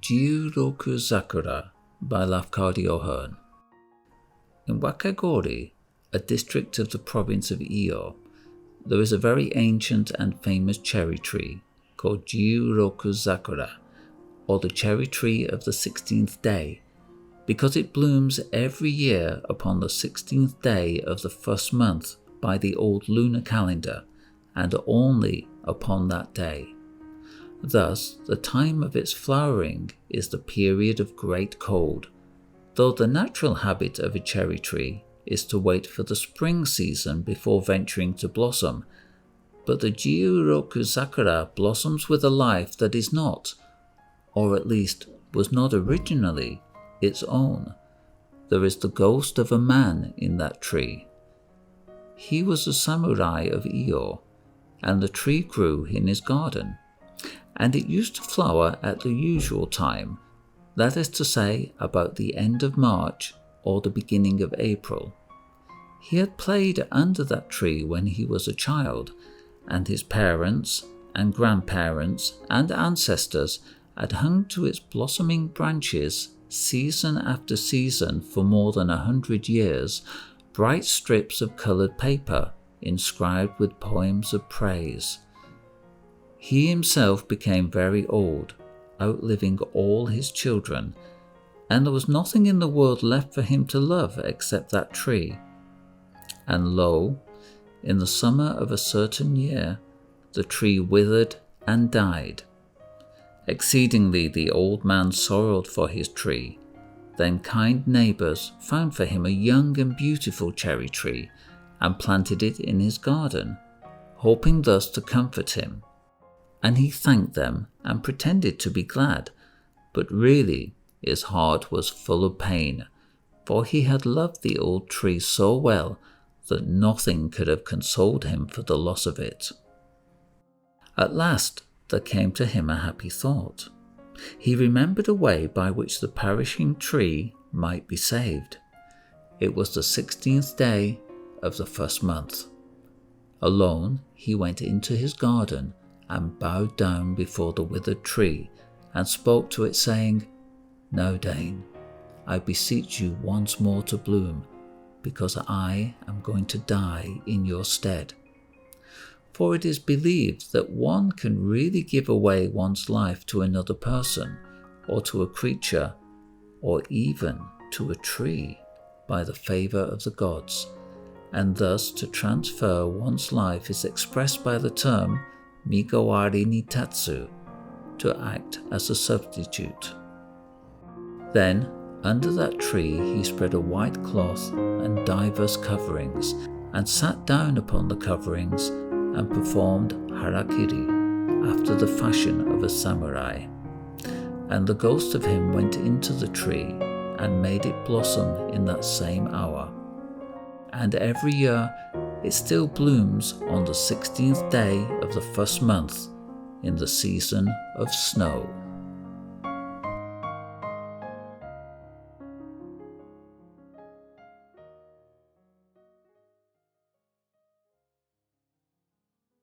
Jiuroku Sakura by Rafka Haern. In Wakagori, a district of the province of Iyo, there is a very ancient and famous cherry tree called Jiuroku Sakura, or the cherry tree of the 16th day, because it blooms every year upon the 16th day of the first month by the old lunar calendar, and only upon that day. Thus, the time of its flowering is the period of great cold, though the natural habit of a cherry tree is to wait for the spring season before venturing to blossom. But the Jiuroku Sakura blossoms with a life that is not, or at least was not originally, its own. There is the ghost of a man in that tree. He was a samurai of Iyo, and the tree grew in his garden, and it used to flower at the usual time, that is to say, about the end of March or the beginning of April. He had played under that tree when he was a child, and his parents and grandparents and ancestors had hung to its blossoming branches season after season for more than 100 years, bright strips of coloured paper inscribed with poems of praise. He himself became very old, outliving all his children, and there was nothing in the world left for him to love except that tree. And lo, in the summer of a certain year, the tree withered and died. Exceedingly the old man sorrowed for his tree. Then kind neighbours found for him a young and beautiful cherry tree, and planted it in his garden, hoping thus to comfort him. And he thanked them and pretended to be glad, but really his heart was full of pain, for he had loved the old tree so well that nothing could have consoled him for the loss of it. At last there came to him a happy thought. He remembered a way by which the perishing tree might be saved. It was the 16th day of the first month. Alone he went into his garden and bowed down before the withered tree and spoke to it, saying, "Now, Dane, I beseech you once more to bloom, because I am going to die in your stead." For it is believed that one can really give away one's life to another person, or to a creature, or even to a tree, by the favour of the gods, and thus to transfer one's life is expressed by the term migawari ni tatsu, to act as a substitute. Then, under that tree he spread a white cloth and divers coverings, and sat down upon the coverings, and performed harakiri after the fashion of a samurai. And the ghost of him went into the tree and made it blossom in that same hour. And every year it still blooms on the 16th day of the first month in the season of snow.